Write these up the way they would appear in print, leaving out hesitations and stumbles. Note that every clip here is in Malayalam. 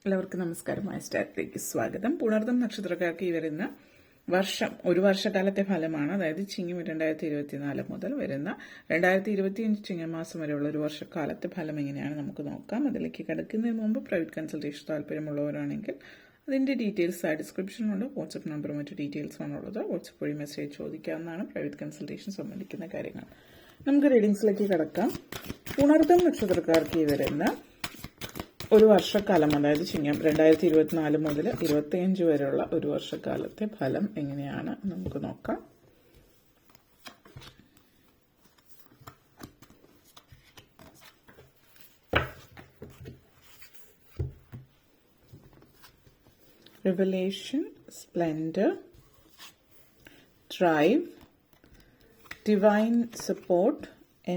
എല്ലാവർക്കും നമസ്കാരം. സ്റ്റാർട്ടിലേക്ക് സ്വാഗതം. പുണർദം നക്ഷത്രക്കാർക്ക് ഈ വരുന്ന വർഷം ഒരു വർഷക്കാലത്തെ ഫലമാണ്. അതായത് ചിങ്ങം 2024 മുതൽ വരുന്ന 2025 ചിങ്ങമാസം വരെയുള്ള ഒരു വർഷക്കാലത്തെ ഫലം എങ്ങനെയാണ് നമുക്ക് നോക്കാം. അതിലേക്ക് കിടക്കുന്നതിന് മുമ്പ് പ്രൈവറ്റ് കൺസൾട്ടേഷൻ താല്പര്യമുള്ളവരാണെങ്കിൽ അതിൻ്റെ ഡീറ്റെയിൽസ് ഡിസ്ക്രിപ്ഷനിലുണ്ട്. വാട്സപ്പ് നമ്പറും മറ്റു ഡീറ്റെയിൽസാണുള്ളത്. വാട്സപ്പ് വഴി മെസ്സേജ് ചോദിക്കാവുന്നതാണ്. പ്രൈവറ്റ് കൺസൾട്ടേഷൻ സംബന്ധിക്കുന്ന കാര്യങ്ങൾ നമുക്ക് റീഡിങ്സിലേക്ക് കിടക്കാം. പുണർദം നക്ഷത്രക്കാർക്ക് ഈ വരുന്ന ഒരു വർഷക്കാലം, അതായത് ചിങ്ങം 2024 മുതൽ 2025 വരെയുള്ള ഒരു വർഷക്കാലത്തെ ഫലം എങ്ങനെയാണ് നമുക്ക് നോക്കാം. Revelation, splendor, drive, divine support,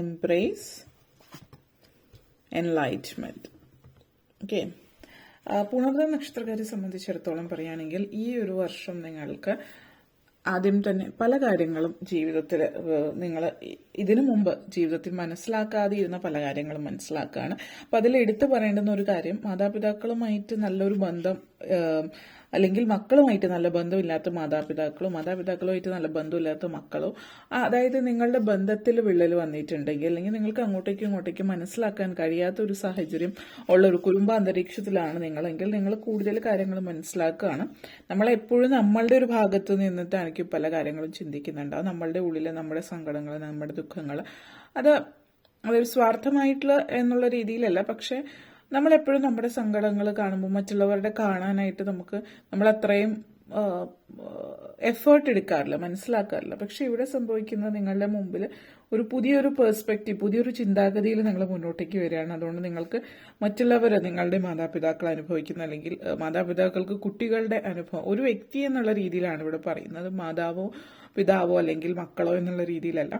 embrace, enlightenment. Okay, പുണർദം നക്ഷത്രക്കാരെ സംബന്ധിച്ചിടത്തോളം പറയുകയാണെങ്കിൽ ഈ ഒരു വർഷം നിങ്ങൾക്ക് ആദ്യം തന്നെ പല കാര്യങ്ങളും ജീവിതത്തിൽ നിങ്ങൾ ഇതിനു മുമ്പ് ജീവിതത്തിൽ മനസ്സിലാക്കാതെ ഇരുന്ന പല കാര്യങ്ങളും മനസ്സിലാക്കുകയാണ്. അപ്പം അതിൽ എടുത്തു പറയേണ്ടുന്ന ഒരു കാര്യം, മാതാപിതാക്കളുമായിട്ട് നല്ലൊരു ബന്ധം അല്ലെങ്കിൽ മക്കളുമായിട്ട് നല്ല ബന്ധമില്ലാത്ത മാതാപിതാക്കളോ മാതാപിതാക്കളുമായിട്ട് നല്ല ബന്ധമില്ലാത്ത മക്കളോ, അതായത് നിങ്ങളുടെ ബന്ധത്തിൽ വിള്ളൽ വന്നിട്ടുണ്ടെങ്കിൽ അല്ലെങ്കിൽ നിങ്ങൾക്ക് അങ്ങോട്ടേക്കും ഇങ്ങോട്ടേക്കും മനസ്സിലാക്കാൻ കഴിയാത്ത ഒരു സാഹചര്യം ഉള്ള ഒരു കുടുംബ അന്തരീക്ഷത്തിലാണ് നിങ്ങളെങ്കിൽ നിങ്ങൾ കൂടുതൽ കാര്യങ്ങൾ മനസ്സിലാക്കുകയാണ്. നമ്മളെപ്പോഴും നമ്മളുടെ ഒരു ഭാഗത്ത് നിന്നിട്ടായിരിക്കും പല കാര്യങ്ങളും ചിന്തിക്കുന്നുണ്ടാവും. നമ്മളുടെ ഉള്ളിലെ നമ്മുടെ സങ്കടങ്ങൾ, നമ്മുടെ ദുഃഖങ്ങൾ, അതൊരു സ്വാർത്ഥമായിട്ടുള്ള എന്നുള്ള രീതിയിലല്ല, പക്ഷെ നമ്മളെപ്പോഴും നമ്മുടെ സങ്കടങ്ങൾ കാണുമ്പോൾ മറ്റുള്ളവരുടെ കാണാനായിട്ട് നമ്മൾ അത്രയും എഫേർട്ട് എടുക്കാറില്ല, മനസ്സിലാക്കാറില്ല. പക്ഷെ ഇവിടെ സംഭവിക്കുന്നത് നിങ്ങളുടെ മുമ്പിൽ ഒരു പുതിയൊരു പേഴ്സ്പെക്റ്റീവ്, പുതിയൊരു ചിന്താഗതിയിൽ നിങ്ങൾ മുന്നോട്ടേക്ക് വരികയാണ്. അതുകൊണ്ട് നിങ്ങൾക്ക് മറ്റുള്ളവർ, നിങ്ങളുടെ മാതാപിതാക്കൾ അനുഭവിക്കുന്ന അല്ലെങ്കിൽ മാതാപിതാക്കൾക്ക് കുട്ടികളുടെ അനുഭവം, ഒരു വ്യക്തി എന്നുള്ള രീതിയിലാണ് ഇവിടെ പറയുന്നത്. മാതാവോ പിതാവോ അല്ലെങ്കിൽ മക്കളോ എന്നുള്ള രീതിയിലല്ല.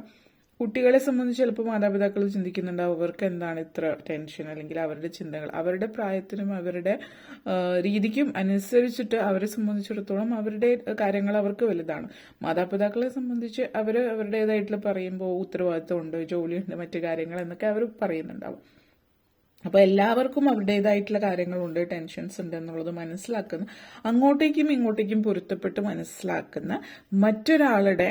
കുട്ടികളെ സംബന്ധിച്ച് ചിലപ്പോൾ മാതാപിതാക്കൾ ചിന്തിക്കുന്നുണ്ടാവും അവർക്ക് എന്താണ് ഇത്ര ടെൻഷൻ, അല്ലെങ്കിൽ അവരുടെ ചിന്തകൾ അവരുടെ പ്രായത്തിനും അവരുടെ രീതിക്കും അനുസരിച്ചിട്ട് അവരെ സംബന്ധിച്ചിടത്തോളം അവരുടെ കാര്യങ്ങൾ അവർക്ക് വലുതാണ്. മാതാപിതാക്കളെ സംബന്ധിച്ച് അവരുടേതായിട്ടുള്ള പറയുമ്പോൾ ഉത്തരവാദിത്വമുണ്ട്, ജോലിയുണ്ട്, മറ്റു കാര്യങ്ങൾ എന്നൊക്കെ അവർ പറയുന്നുണ്ടാവും. അപ്പോൾ എല്ലാവർക്കും അവരുടേതായിട്ടുള്ള കാര്യങ്ങളുണ്ട്, ടെൻഷൻസ് ഉണ്ട് എന്നുള്ളത് മനസ്സിലാക്കുന്ന, അങ്ങോട്ടേക്കും ഇങ്ങോട്ടേക്കും പൊരുത്തപ്പെട്ട് മനസ്സിലാക്കുന്ന മറ്റൊരാളുടെ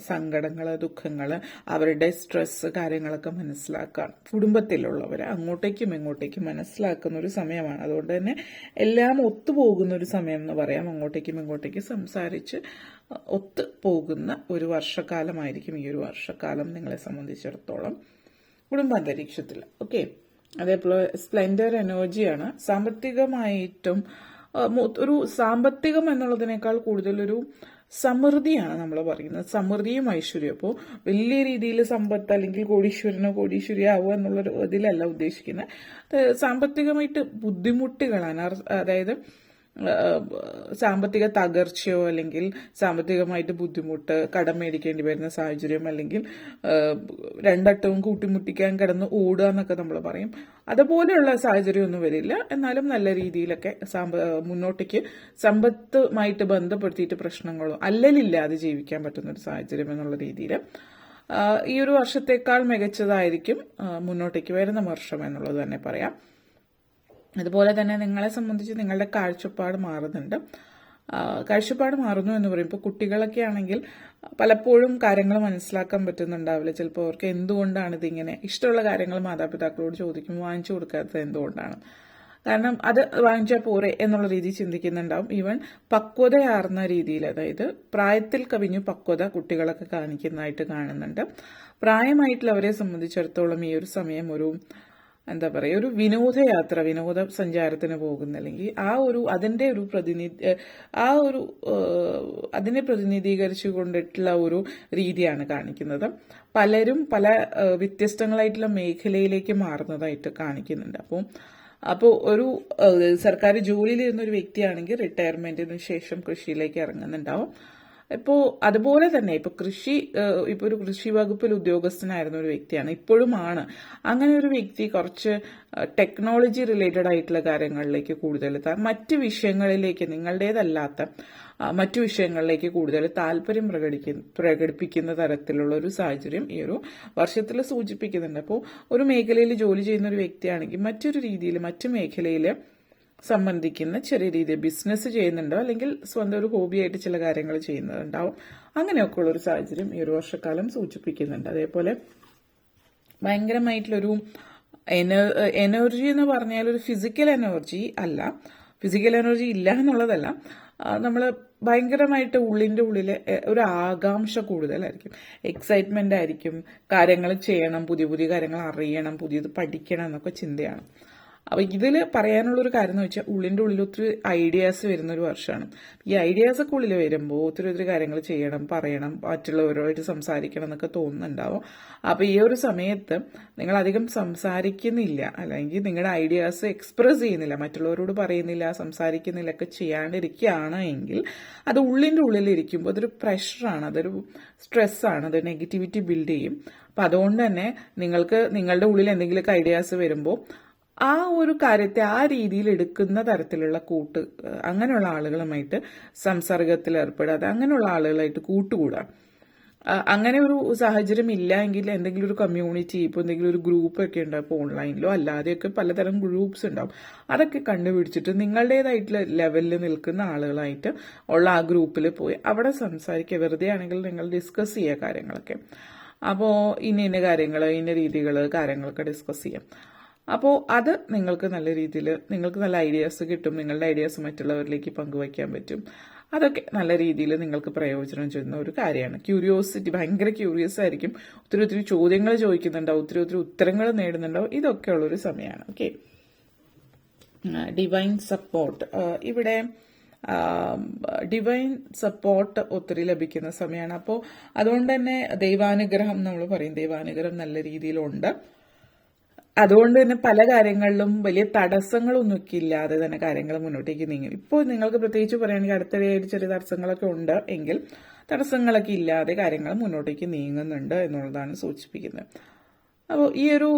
സങ്കടങ്ങൾ, ദുഃഖങ്ങൾ, അവരുടെ സ്ട്രെസ് കാര്യങ്ങളൊക്കെ മനസ്സിലാക്കാൻ കുടുംബത്തിലുള്ളവരെ അങ്ങോട്ടേക്കും ഇങ്ങോട്ടേക്കും മനസ്സിലാക്കുന്ന ഒരു സമയമാണ്. അതുകൊണ്ട് തന്നെ എല്ലാം ഒത്തുപോകുന്ന ഒരു സമയം എന്ന് പറയാം. അങ്ങോട്ടേക്കും ഇങ്ങോട്ടേക്കും സംസാരിച്ച് ഒത്തു പോകുന്ന ഒരു വർഷക്കാലമായിരിക്കും ഈ ഒരു വർഷക്കാലം നിങ്ങളെ സംബന്ധിച്ചിടത്തോളം കുടുംബാന്തരീക്ഷത്തിൽ. ഓക്കെ, അതേപോലെ സ്പ്ലെൻഡർ എനർജിയാണ്. സാമ്പത്തികമായിട്ടും ഒരു സാമ്പത്തികം എന്നുള്ളതിനേക്കാൾ കൂടുതലൊരു സമൃദ്ധിയാണ് നമ്മൾ പറയുന്നത്. സമൃദ്ധിയും ഐശ്വര്യം. അപ്പോൾ വലിയ രീതിയിൽ സമ്പത്ത് അല്ലെങ്കിൽ കോടീശ്വരിയാവുക എന്നുള്ളൊരു ഇതിലല്ല ഉദ്ദേശിക്കുന്നത്. സാമ്പത്തികമായിട്ട് ബുദ്ധിമുട്ടുകളാണ്. അതായത് സാമ്പത്തിക തകർച്ചയോ അല്ലെങ്കിൽ സാമ്പത്തികമായിട്ട് ബുദ്ധിമുട്ട്, കടം മേടിക്കേണ്ടി വരുന്ന സാഹചര്യം, അല്ലെങ്കിൽ രണ്ടട്ടവും കൂട്ടിമുട്ടിക്കാൻ കിടന്ന് ഓടുക എന്നൊക്കെ നമ്മൾ പറയും. അതുപോലെയുള്ള സാഹചര്യം ഒന്നും വരില്ല. എന്നാലും നല്ല രീതിയിലൊക്കെ മുന്നോട്ടേക്ക് സമ്പത്തുമായിട്ട് ബന്ധപ്പെടുത്തിയിട്ട് പ്രശ്നങ്ങളോ അല്ലലില്ലാതെ ജീവിക്കാൻ പറ്റുന്ന ഒരു സാഹചര്യം എന്നുള്ള രീതിയിൽ ഈ ഒരു വർഷത്തേക്കാൾ മികച്ചതായിരിക്കും മുന്നോട്ടേക്ക് വരുന്ന വർഷം എന്നുള്ളത് തന്നെ പറയാം. അതുപോലെ തന്നെ നിങ്ങളെ സംബന്ധിച്ച് നിങ്ങളുടെ കാഴ്ചപ്പാട് മാറുന്നുണ്ട്. കാഴ്ചപ്പാട് മാറുന്നു എന്ന് പറയുമ്പോൾ കുട്ടികളൊക്കെ ആണെങ്കിൽ പലപ്പോഴും കാര്യങ്ങൾ മനസ്സിലാക്കാൻ പറ്റുന്നുണ്ടാവില്ല. ചിലപ്പോൾ അവർക്ക് എന്തുകൊണ്ടാണ് ഇതിങ്ങനെ, ഇഷ്ടമുള്ള കാര്യങ്ങൾ മാതാപിതാക്കളോട് ചോദിക്കുമ്പോൾ വാങ്ങിച്ചു കൊടുക്കാത്തത് എന്തുകൊണ്ടാണ്, കാരണം അത് വാങ്ങിച്ചാൽ പോരെ എന്നുള്ള രീതിയിൽ ചിന്തിക്കുന്നുണ്ടാവും. ഈവൻ പക്വതയാർന്ന രീതിയിൽ, അതായത് പ്രായത്തിൽ കവിഞ്ഞു പക്വത കുട്ടികളൊക്കെ കാണിക്കുന്നതായിട്ട് കാണുന്നുണ്ട്. പ്രായമായിട്ടുള്ളവരെ സംബന്ധിച്ചിടത്തോളം ഈ ഒരു സമയം ഒരു ഒരു വിനോദയാത്ര, വിനോദ സഞ്ചാരത്തിന് പോകുന്ന, അല്ലെങ്കിൽ അതിനെ പ്രതിനിധീകരിച്ചു കൊണ്ടിട്ടുള്ള ഒരു രീതിയാണ് കാണിക്കുന്നത്. പലരും പല വ്യത്യസ്തങ്ങളായിട്ടുള്ള മേഖലയിലേക്ക് മാറുന്നതായിട്ട് കാണിക്കുന്നുണ്ട്. അപ്പോൾ ഒരു സർക്കാർ ജോലിയിലിരുന്ന ഒരു വ്യക്തിയാണെങ്കിൽ റിട്ടയർമെന്റിന് ശേഷം കൃഷിയിലേക്ക് ഇറങ്ങുന്നുണ്ടാവും. ഇപ്പോൾ അതുപോലെ തന്നെ ഇപ്പോൾ ഒരു കൃഷി വകുപ്പിൽ ഉദ്യോഗസ്ഥനായിരുന്ന ഒരു വ്യക്തിയാണ്, ഇപ്പോഴുമാണ്. അങ്ങനെ ഒരു വ്യക്തി കുറച്ച് ടെക്നോളജി റിലേറ്റഡ് ആയിട്ടുള്ള കാര്യങ്ങളിലേക്ക് കൂടുതൽ മറ്റ് വിഷയങ്ങളിലേക്ക്, നിങ്ങളുടേതല്ലാത്ത മറ്റു വിഷയങ്ങളിലേക്ക് കൂടുതൽ താല്പര്യം പ്രകടിപ്പിക്കുന്ന തരത്തിലുള്ള ഒരു സാഹചര്യം ഈ ഒരു വർഷത്തിൽ സൂചിപ്പിക്കുന്നുണ്ട്. അപ്പോൾ ഒരു മേഖലയിൽ ജോലി ചെയ്യുന്ന ഒരു വ്യക്തിയാണെങ്കിൽ മറ്റൊരു രീതിയിൽ മറ്റു മേഖലയിൽ സംബന്ധിക്കുന്ന ചെറിയ രീതിയിൽ ബിസിനസ് ചെയ്യുന്നുണ്ടോ അല്ലെങ്കിൽ സ്വന്തം ഒരു ഹോബിയായിട്ട് ചില കാര്യങ്ങൾ ചെയ്യുന്നുണ്ടാവും. അങ്ങനെയൊക്കെയുള്ള ഒരു സാഹചര്യം ഈ ഒരു വർഷക്കാലം സൂചിപ്പിക്കുന്നുണ്ട്. അതേപോലെ ഭയങ്കരമായിട്ടുള്ളൊരു എനർജി എന്ന് പറഞ്ഞാൽ ഒരു ഫിസിക്കൽ എനർജി അല്ല, ഫിസിക്കൽ എനർജി ഇല്ല എന്നുള്ളതല്ല, നമ്മൾ ഭയങ്കരമായിട്ട് ഉള്ളിൻ്റെ ഉള്ളിൽ ഒരു ആകാംക്ഷ കൂടുതലായിരിക്കും, എക്സൈറ്റ്മെൻ്റ് ആയിരിക്കും, കാര്യങ്ങൾ ചെയ്യണം, പുതിയ പുതിയ കാര്യങ്ങൾ അറിയണം, പുതിയത് പഠിക്കണം എന്നൊക്കെ ചിന്തയാണ്. അപ്പോൾ ഇതിൽ പറയാനുള്ളൊരു കാര്യം എന്ന് വെച്ചാൽ ഉള്ളിൻ്റെ ഉള്ളിൽ ഒത്തിരി ഐഡിയാസ് വരുന്നൊരു വർഷമാണ്. ഈ ഐഡിയാസൊക്കെ ഉള്ളിൽ വരുമ്പോൾ ഒത്തിരി കാര്യങ്ങൾ ചെയ്യണം, പറയണം, മറ്റുള്ളവരുമായിട്ട് സംസാരിക്കണം എന്നൊക്കെ തോന്നുന്നുണ്ടാവും. അപ്പോൾ ഈ ഒരു സമയത്ത് നിങ്ങൾ അധികം സംസാരിക്കുന്നില്ല, അല്ലെങ്കിൽ നിങ്ങളുടെ ഐഡിയാസ് എക്സ്പ്രസ് ചെയ്യുന്നില്ല, മറ്റുള്ളവരോട് പറയുന്നില്ല, സംസാരിക്കുന്നില്ല, ഒക്കെ ചെയ്യാണ്ടിരിക്കുകയാണ് എങ്കിൽ അത് ഉള്ളിൻ്റെ ഉള്ളിലിരിക്കുമ്പോൾ അതൊരു പ്രഷറാണ്, അതൊരു സ്ട്രെസ്സാണ്, അത് നെഗറ്റിവിറ്റി ബിൽഡ് ചെയ്യും. അപ്പം അതുകൊണ്ട് തന്നെ നിങ്ങൾക്ക് നിങ്ങളുടെ ഉള്ളിൽ എന്തെങ്കിലുമൊക്കെ ഐഡിയാസ് വരുമ്പോൾ ആ ഒരു കാര്യത്തെ ആ രീതിയിൽ എടുക്കുന്ന തരത്തിലുള്ള അങ്ങനെയുള്ള ആളുകളുമായിട്ട് സംസർഗത്തിൽ ഏർപ്പെടാതെ അങ്ങനെയുള്ള ആളുകളായിട്ട് കൂട്ടുകൂടാം. അങ്ങനെ ഒരു സാഹചര്യം ഇല്ല എങ്കിൽ എന്തെങ്കിലും ഒരു കമ്മ്യൂണിറ്റി, ഇപ്പോൾ എന്തെങ്കിലും ഒരു ഗ്രൂപ്പൊക്കെ ഉണ്ടാവും, ഇപ്പോൾ ഓൺലൈനിലോ അല്ലാതെയൊക്കെ പലതരം ഗ്രൂപ്പ്സ് ഉണ്ടാവും. അതൊക്കെ കണ്ടുപിടിച്ചിട്ട് നിങ്ങളുടേതായിട്ടുള്ള ലെവലിൽ നിൽക്കുന്ന ആളുകളായിട്ട് ഉള്ള ആ ഗ്രൂപ്പിൽ പോയി അവിടെ സംസാരിക്കുക. വെറുതെ ആണെങ്കിൽ നിങ്ങൾ ഡിസ്കസ് ചെയ്യുക കാര്യങ്ങളൊക്കെ. അപ്പോൾ ഇന്ന കാര്യങ്ങൾ, ഇന്ന രീതികൾ, കാര്യങ്ങളൊക്കെ ഡിസ്കസ് ചെയ്യാം. അപ്പോൾ അത് നിങ്ങൾക്ക് നല്ല രീതിയിൽ നിങ്ങൾക്ക് നല്ല ഐഡിയാസ് കിട്ടും, നിങ്ങളുടെ ഐഡിയാസ് മറ്റുള്ളവരിലേക്ക് പങ്കുവയ്ക്കാൻ പറ്റും. അതൊക്കെ നല്ല രീതിയിൽ നിങ്ങൾക്ക് പ്രയോജനം ചെയ്യുന്ന ഒരു കാര്യമാണ്. ക്യൂരിയോസിറ്റി, ഭയങ്കര ക്യൂരിയസ് ആയിരിക്കും, ഒത്തിരി ചോദ്യങ്ങൾ ചോദിക്കുന്നുണ്ടാവും, ഒത്തിരി ഉത്തരങ്ങൾ നേടുന്നുണ്ടാവും. ഇതൊക്കെ ഉള്ളൊരു സമയമാണ്. Okay, divine support. ഇവിടെ ഡിവൈൻ സപ്പോർട്ട് ഒത്തിരി ലഭിക്കുന്ന സമയമാണ്. അപ്പോൾ അതുകൊണ്ട് തന്നെ ദൈവാനുഗ്രഹം, നമ്മൾ പറയും ദൈവാനുഗ്രഹം നല്ല രീതിയിലുണ്ട്. അതുകൊണ്ട് തന്നെ പല കാര്യങ്ങളിലും വലിയ തടസ്സങ്ങളൊന്നും ഇല്ലാതെ തന്നെ കാര്യങ്ങൾ മുന്നോട്ടേക്ക് നീങ്ങും. ഇപ്പോൾ നിങ്ങൾക്ക് പ്രത്യേകിച്ച് പറയുകയാണെങ്കിൽ അടുത്തിടെയായിട്ട് ചെറിയ തടസ്സങ്ങളൊക്കെ ഉണ്ട് എങ്കിൽ തടസ്സങ്ങളൊക്കെ ഇല്ലാതെ കാര്യങ്ങൾ മുന്നോട്ടേക്ക് നീങ്ങുന്നുണ്ട് എന്നുള്ളതാണ് സൂചിപ്പിക്കുന്നത്. അപ്പോൾ ഈ ഒരു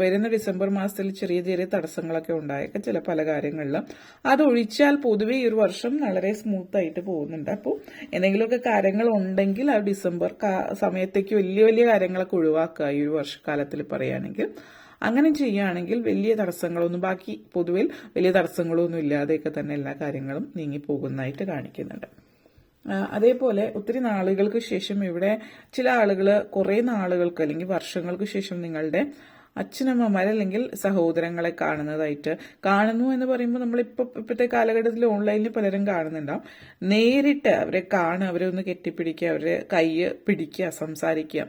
വരുന്ന ഡിസംബർ മാസത്തിൽ ചെറിയ ചെറിയ തടസ്സങ്ങളൊക്കെ ഉണ്ടായേക്കാം ചില പല കാര്യങ്ങളിലും. അതൊഴിച്ചാൽ പൊതുവെ ഈ ഒരു വർഷം വളരെ സ്മൂത്ത് ആയിട്ട് പോകുന്നുണ്ട്. അപ്പോൾ എന്തെങ്കിലുമൊക്കെ കാര്യങ്ങൾ ഉണ്ടെങ്കിൽ ആ ഡിസംബർ സമയത്തേക്ക് വലിയ കാര്യങ്ങളൊക്കെ ഒഴിവാക്കുക. ഈ ഒരു വർഷക്കാലത്തിൽ പറയുകയാണെങ്കിൽ അങ്ങനെ ചെയ്യുകയാണെങ്കിൽ വലിയ തടസ്സങ്ങളൊന്നും, ബാക്കി പൊതുവിൽ വലിയ തടസ്സങ്ങളൊന്നും ഇല്ലാതെയൊക്കെ തന്നെ എല്ലാ കാര്യങ്ങളും നീങ്ങിപ്പോകുന്നതായിട്ട് കാണിക്കുന്നുണ്ട്. അതേപോലെ ഒത്തിരി നാളുകൾക്ക് ശേഷം ഇവിടെ ചില ആളുകൾ കുറേ നാളുകൾക്ക് അല്ലെങ്കിൽ വർഷങ്ങൾക്ക് ശേഷം നിങ്ങളുടെ അച്ഛനമ്മമാരല്ലെങ്കിൽ സഹോദരങ്ങളെ കാണുന്നു എന്ന് പറയുമ്പോൾ നമ്മളിപ്പോൾ ഇപ്പോഴത്തെ കാലഘട്ടത്തിൽ ഓൺലൈനിൽ പലരും കാണുന്നുണ്ടാവും. നേരിട്ട് അവരെ അവരെ ഒന്ന് കെട്ടിപ്പിടിക്കുക, അവരെ കൈ പിടിക്കുക, സംസാരിക്കുക.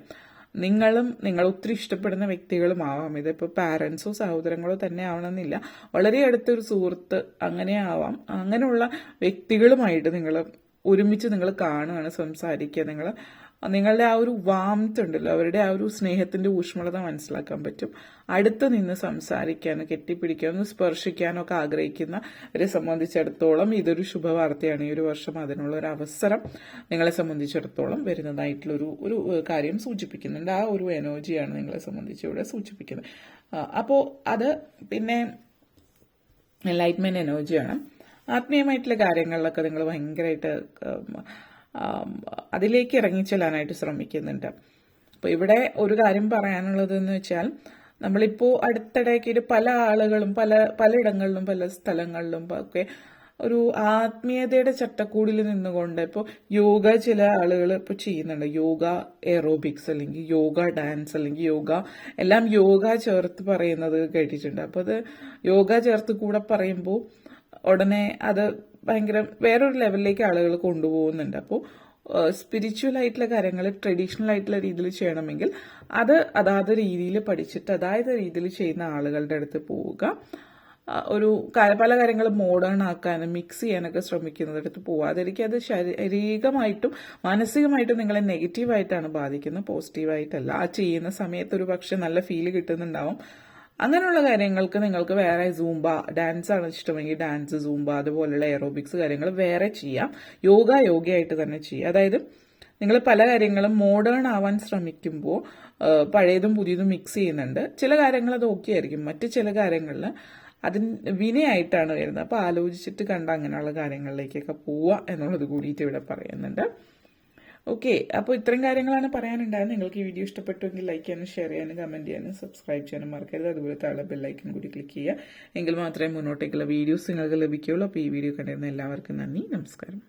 നിങ്ങൾ ഒത്തിരി ഇഷ്ടപ്പെടുന്ന വ്യക്തികളും ആവാം. ഇതിപ്പോൾ പാരൻസോ സഹോദരങ്ങളോ തന്നെ ആവണമെന്നില്ല, വളരെ അടുത്തൊരു സുഹൃത്ത് അങ്ങനെ ആവാം. അങ്ങനെയുള്ള വ്യക്തികളുമായിട്ട് നിങ്ങൾ ഒരുമിച്ച് നിങ്ങൾ കാണുകയാണ്, സംസാരിക്കുക. നിങ്ങളുടെ ആ ഒരു വാംത്ത് ഉണ്ടല്ലോ, അവരുടെ ആ ഒരു സ്നേഹത്തിന്റെ ഊഷ്മളത മനസ്സിലാക്കാൻ പറ്റും. അടുത്ത് നിന്ന് സംസാരിക്കാനോ കെട്ടിപ്പിടിക്കാനോ സ്പർശിക്കാനോ ഒക്കെ ആഗ്രഹിക്കുന്നവരെ സംബന്ധിച്ചിടത്തോളം ഇതൊരു ശുഭവാർത്തയാണ്. ഈ ഒരു വർഷം അതിനുള്ള ഒരു അവസരം നിങ്ങളെ സംബന്ധിച്ചിടത്തോളം വരുന്നതായിട്ടുള്ളൊരു കാര്യം സൂചിപ്പിക്കുന്നുണ്ട്. ആ ഒരു എനർജിയാണ് നിങ്ങളെ സംബന്ധിച്ച് ഇവിടെ സൂചിപ്പിക്കുന്നത്. അപ്പോൾ അത് പിന്നെ എൻലൈറ്റ്മെന്റ് എനർജിയാണ്. ആത്മീയമായിട്ടുള്ള കാര്യങ്ങളിലൊക്കെ നിങ്ങൾ ഭയങ്കരമായിട്ട് അതിലേക്ക് ഇറങ്ങിച്ചെല്ലാനായിട്ട് ശ്രമിക്കുന്നുണ്ട്. അപ്പോൾ ഇവിടെ ഒരു കാര്യം പറയാനുള്ളതെന്ന് വെച്ചാൽ നമ്മളിപ്പോൾ അടുത്തിടയ്ക്ക് പല ആളുകളും പലയിടങ്ങളിലും പല സ്ഥലങ്ങളിലും ഒക്കെ ഒരു ആത്മീയതയുടെ ചട്ടക്കൂടിൽ നിന്നുകൊണ്ട് ഇപ്പോൾ യോഗ ചില ആളുകൾ ഇപ്പോൾ ചെയ്യുന്നുണ്ട്. യോഗ എറോബിക്സ് അല്ലെങ്കിൽ യോഗ ഡാൻസ് അല്ലെങ്കിൽ യോഗ എല്ലാം യോഗ ചേർത്ത് പറയുന്നത് കേട്ടിട്ടുണ്ട്. അപ്പോൾ അത് യോഗ ചേർത്ത് കൂടെ പറയുമ്പോൾ ഉടനെ അത് ഭയങ്കര വേറൊരു ലെവലിലേക്ക് ആളുകൾ കൊണ്ടുപോകുന്നുണ്ട്. അപ്പോൾ സ്പിരിച്വൽ ആയിട്ടുള്ള കാര്യങ്ങൾ ട്രഡീഷണൽ ആയിട്ടുള്ള രീതിയിൽ ചെയ്യണമെങ്കിൽ അതാത് രീതിയിൽ പഠിച്ചിട്ട് അതായത് രീതിയിൽ ചെയ്യുന്ന ആളുകളുടെ അടുത്ത് പോവുക. പല കാര്യങ്ങളും മോഡേൺ ആക്കാനും മിക്സ് ചെയ്യാനൊക്കെ ശ്രമിക്കുന്നിടത്ത് പോവാതിരിക്കുക. അത് ശാരീരികമായിട്ടും മാനസികമായിട്ടും നിങ്ങളെ നെഗറ്റീവായിട്ടാണ് ബാധിക്കുന്നത്, പോസിറ്റീവായിട്ടല്ല. ആ ചെയ്യുന്ന സമയത്ത് ഒരു പക്ഷെ നല്ല ഫീല് കിട്ടുന്നുണ്ടാവും. അങ്ങനെയുള്ള കാര്യങ്ങൾക്ക് നിങ്ങൾക്ക് വേറെ ഡാൻസ് ആണ് ഇഷ്ടമെങ്കിൽ ഡാൻസ്, സൂംബ അതുപോലുള്ള എറോബിക്സ് കാര്യങ്ങൾ വേറെ ചെയ്യാം. യോഗയായിട്ട് തന്നെ ചെയ്യുക. അതായത് നിങ്ങൾ പല കാര്യങ്ങളും മോഡേൺ ആവാൻ ശ്രമിക്കുമ്പോൾ പഴയതും പുതിയതും മിക്സ് ചെയ്യുന്നുണ്ട്. ചില കാര്യങ്ങൾ അത് ഓക്കെ ആയിരിക്കും, മറ്റു ചില കാര്യങ്ങളിൽ വിനയായിട്ടാണ് വരുന്നത്. അപ്പോൾ ആലോചിച്ചിട്ട് കണ്ട അങ്ങനെയുള്ള കാര്യങ്ങളിലേക്കൊക്കെ പോവുക എന്നുള്ളത് കൂടിയിട്ട് ഇവിടെ പറയുന്നുണ്ട്. ഓക്കെ, അപ്പോൾ ഇത്രയും കാര്യങ്ങളാണ് പറയാനുണ്ടായത്. നിങ്ങൾക്ക് ഈ വീഡിയോ ഇഷ്ടപ്പെട്ടുവെങ്കിൽ ലൈക്ക് ചെയ്യാനും ഷെയർ ചെയ്യാനും കമൻറ്റ് ചെയ്യാനും സബ്സ്ക്രൈബ് ചെയ്യാനും മറക്കരുത്. അതുപോലെ താഴെ ബെല്ലൈക്കൻ കൂടി ക്ലിക്ക് ചെയ്യുക. എങ്കിൽ മാത്രമേ മുന്നോട്ടേക്കുള്ള വീഡിയോസ് നിങ്ങൾക്ക് ലഭിക്കുകയുള്ളൂ. അപ്പോൾ ഈ വീഡിയോ കണ്ടിരുന്ന എല്ലാവർക്കും നന്ദി, നമസ്കാരം.